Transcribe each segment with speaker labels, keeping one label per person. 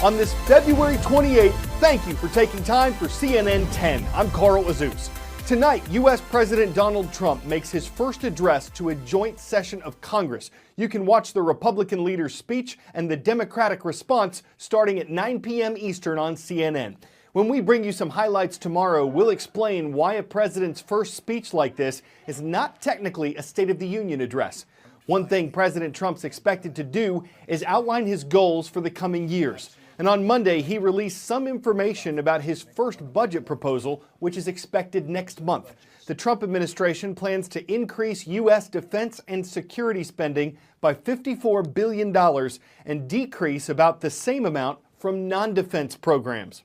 Speaker 1: On this February 28th, thank you for taking time for CNN 10. I'm Carl Azuz. Tonight, U.S. President Donald Trump makes his first address to a joint session of Congress. You can watch the Republican leader's speech and the Democratic response starting at 9 p.m. Eastern on CNN. When we bring you some highlights tomorrow, we'll explain why a president's first speech like this is not technically a State of the Union address. One thing President Trump's expected to do is outline his goals for the coming years. And on Monday, he released some information about his first budget proposal, which is expected next month. The Trump administration plans to increase U.S. defense and security spending by $54 billion and decrease about the same amount from non-defense programs.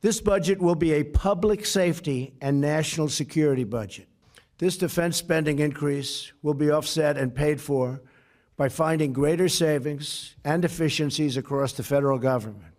Speaker 2: This budget will be a public safety and national security budget. This defense spending increase will be offset and paid for by finding greater savings and efficiencies across the federal government.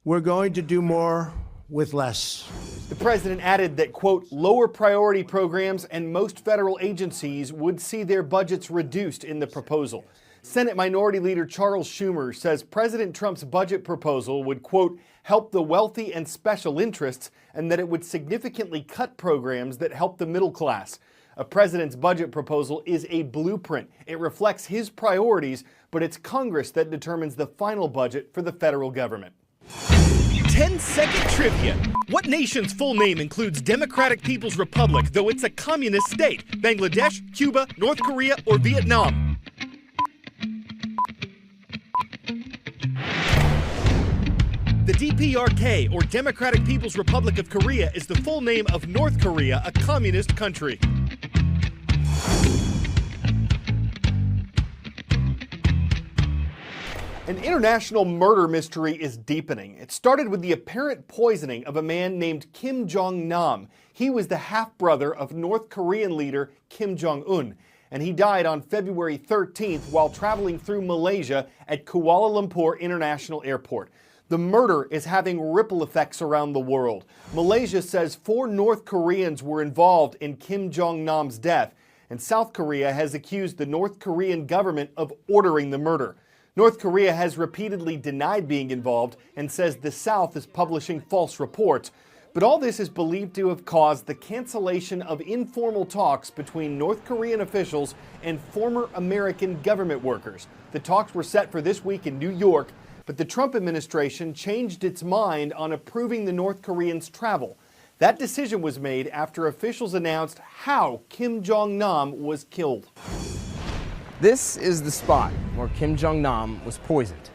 Speaker 2: We're going to do more with less.
Speaker 1: The president added that, quote, lower priority programs and most federal agencies would see their budgets reduced in the proposal. Senate Minority Leader Charles Schumer says President Trump's budget proposal would, quote, help the wealthy and special interests, and that it would significantly cut programs that help the middle class. A president's budget proposal is a blueprint. It reflects his priorities, but it's Congress that determines the final budget for the federal government.
Speaker 3: 10-second trivia. What nation's full name includes Democratic People's Republic, though it's a communist state? Bangladesh, Cuba, North Korea, or Vietnam? The DPRK, or Democratic People's Republic of Korea, is the full name of North Korea, a communist country.
Speaker 1: An international murder mystery is deepening. It started with the apparent poisoning of a man named Kim Jong-nam. He was the half-brother of North Korean leader Kim Jong-un, and he died on February 13th while traveling through Malaysia at Kuala Lumpur International Airport. The murder is having ripple effects around the world. Malaysia says 4 North Koreans were involved in Kim Jong-nam's death, and South Korea has accused the North Korean government of ordering the murder. North Korea has repeatedly denied being involved and says the South is publishing false reports. But all this is believed to have caused the cancellation of informal talks between North Korean officials and former American government workers. The talks were set for this week in New York, but the Trump administration changed its mind on approving the North Koreans' travel. That decision was made after officials announced how Kim Jong-nam was killed.
Speaker 4: This is the spot where Kim Jong-nam was poisoned.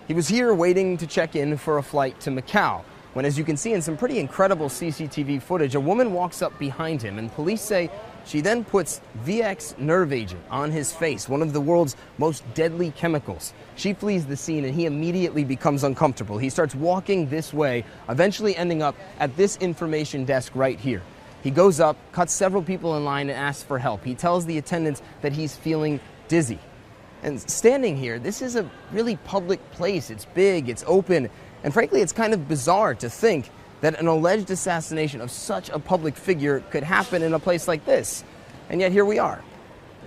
Speaker 4: He was here waiting to check in for a flight to Macau, when, as you can see in some pretty incredible CCTV footage, a woman walks up behind him, and police say she then puts VX nerve agent on his face, one of the world's most deadly chemicals. She flees the scene, and he immediately becomes uncomfortable. He starts walking this way, eventually ending up at this information desk right here. He goes up, cuts several people in line, and asks for help. He tells the attendants that he's feeling dizzy. And standing here, this is a really public place. It's big, it's open, and frankly, it's kind of bizarre to think that an alleged assassination of such a public figure could happen in a place like this. And yet here we are.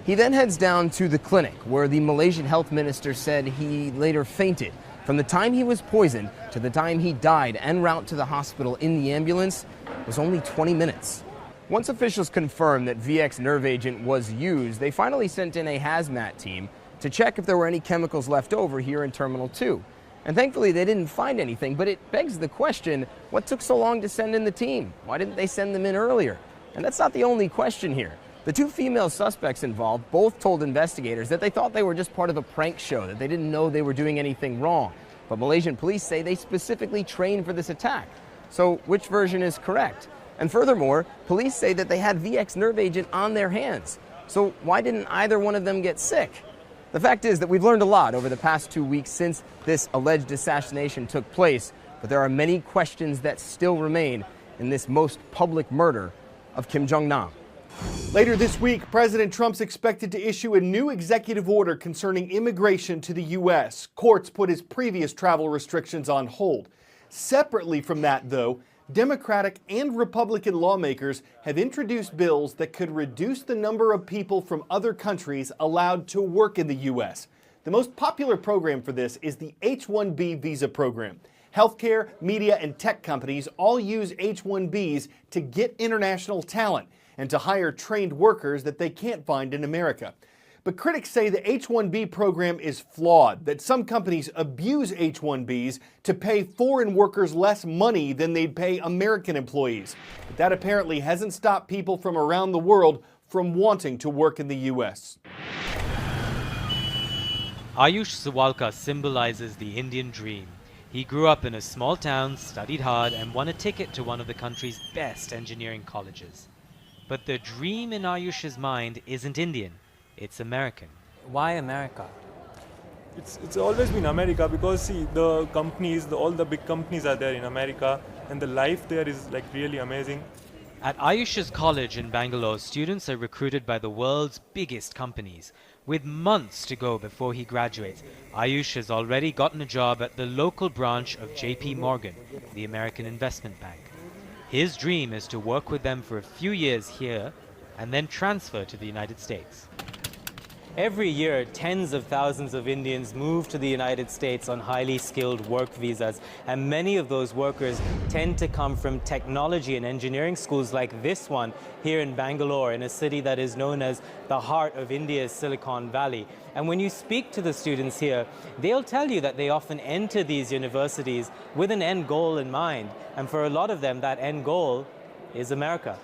Speaker 4: He then heads down to the clinic where the Malaysian health minister said he later fainted. From the time he was poisoned to the time he died en route to the hospital in the ambulance was only 20 minutes. Once officials confirmed that VX nerve agent was used, they finally sent in a hazmat team to check if there were any chemicals left over here in Terminal 2. And thankfully they didn't find anything, but it begs the question, what took so long to send in the team? Why didn't they send them in earlier? And that's not the only question here. The 2 female suspects involved both told investigators that they thought they were just part of a prank show, that they didn't know they were doing anything wrong. But Malaysian police say they specifically trained for this attack. So which version is correct? And furthermore, police say that they had VX nerve agent on their hands. So why didn't either one of them get sick? The fact is that we've learned a lot over the past 2 weeks since this alleged assassination took place, but there are many questions that still remain in this most public murder of Kim Jong-nam.
Speaker 1: Later this week, President Trump's expected to issue a new executive order concerning immigration to the U.S. Courts put his previous travel restrictions on hold. Separately from that, though, Democratic and Republican lawmakers have introduced bills that could reduce the number of people from other countries allowed to work in the U.S. The most popular program for this is the H-1B visa program. Healthcare, media, and tech companies all use H-1Bs to get international talent and to hire trained workers that they can't find in America. But critics say the H-1B program is flawed, that some companies abuse H-1Bs to pay foreign workers less money than they'd pay American employees. But that apparently hasn't stopped people from around the world from wanting to work in the U.S.
Speaker 5: Ayush Sawalka symbolizes the Indian dream. He grew up in a small town, studied hard, and won a ticket to one of the country's best engineering colleges. But the dream in Ayush's mind isn't Indian, it's American.
Speaker 6: Why America?
Speaker 7: It's always been America because see the companies, all the big companies are there in America, and the life there is like really amazing.
Speaker 5: At Ayush's college in Bangalore, students are recruited by the world's biggest companies. With months to go before he graduates, Ayush has already gotten a job at the local branch of JP Morgan, the American investment bank. His dream is to work with them for a few years here and then transfer to the United States.
Speaker 6: Every year, tens of thousands of Indians move to the United States on highly skilled work visas, and many of those workers tend to come from technology and engineering schools like this one here in Bangalore, in a city that is known as the heart of India's Silicon Valley. And when you speak to the students here, they'll tell you that they often enter these universities with an end goal in mind, and for a lot of them, that end goal is America.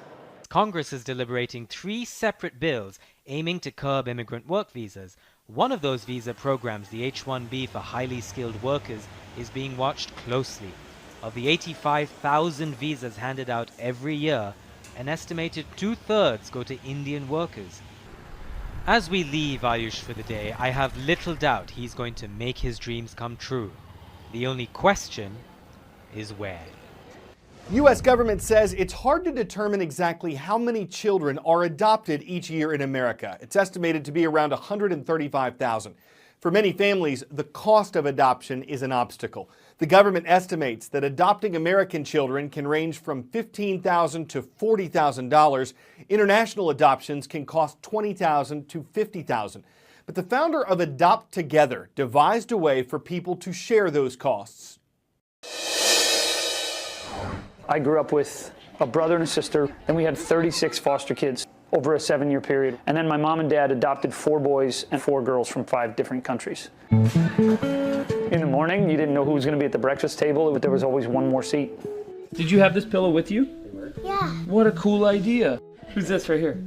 Speaker 5: Congress is deliberating 3 separate bills aiming to curb immigrant work visas. One of those visa programs, the H-1B for highly skilled workers, is being watched closely. Of the 85,000 visas handed out every year, an estimated 2/3 go to Indian workers. As we leave Ayush for the day, I have little doubt he's going to make his dreams come true. The only question is where.
Speaker 1: U.S. government says it's hard to determine exactly how many children are adopted each year in America. It's estimated to be around 135,000. For many families, the cost of adoption is an obstacle. The government estimates that adopting American children can range from $15,000 to $40,000. International adoptions can cost $20,000 to $50,000. But the founder of Adopt Together devised a way for people to share those costs.
Speaker 8: I grew up with a brother and a sister, then we had 36 foster kids over a 7-year period. And then my mom and dad adopted 4 boys and 4 girls from 5 different countries. In the morning, you didn't know who was going to be at the breakfast table, but there was always one more seat.
Speaker 9: Did you have this pillow with you?
Speaker 10: Yeah.
Speaker 9: What a cool idea. Who's this right here?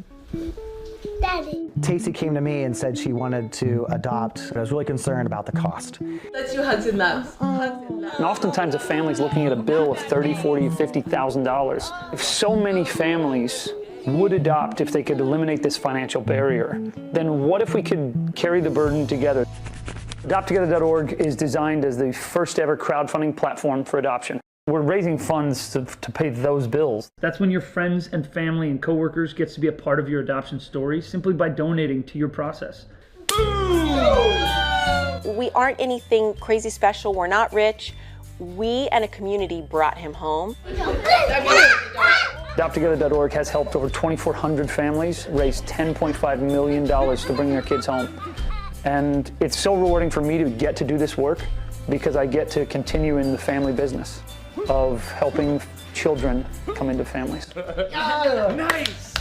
Speaker 10: Daddy.
Speaker 11: Tacey came to me and said she wanted to adopt. I was really concerned about the cost.
Speaker 12: Let's do hugs and loves. Hugs and loves.
Speaker 8: And oftentimes a family's looking at a bill of $30,000, $40,000, $50,000. If so many families would adopt if they could eliminate this financial barrier, then what if we could carry the burden together? AdoptTogether.org is designed as the first ever crowdfunding platform for adoption. We're raising funds to pay those bills.
Speaker 9: That's when your friends and family and coworkers gets to be a part of your adoption story simply by donating to your process.
Speaker 12: We aren't anything crazy special. We're not rich. We and a community brought him home.
Speaker 8: AdoptTogether.org has helped over 2,400 families raise $10.5 million to bring their kids home. And it's so rewarding for me to get to do this work because I get to continue in the family business of helping children come into families.
Speaker 9: Nice!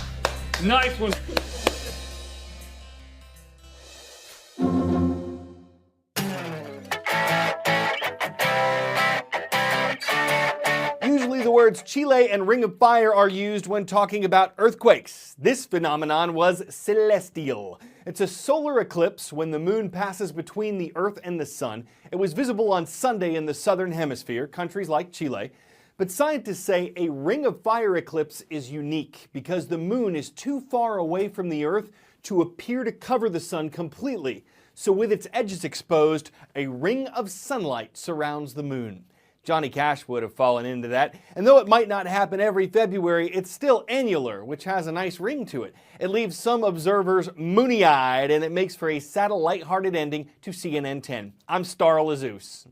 Speaker 9: Nice one.
Speaker 1: Usually the words Chile and Ring of Fire are used when talking about earthquakes. This phenomenon was celestial. It's a solar eclipse when the moon passes between the Earth and the Sun. It was visible on Sunday in the southern hemisphere, countries like Chile. But scientists say a Ring of Fire eclipse is unique because the moon is too far away from the Earth to appear to cover the sun completely. So with its edges exposed, a ring of sunlight surrounds the moon. Johnny Cash would have fallen into that, and though it might not happen every February, it's still annular, which has a nice ring to it. It leaves some observers moony-eyed, and it makes for a saddle light-hearted ending to CNN 10. I'm Star Lazeus.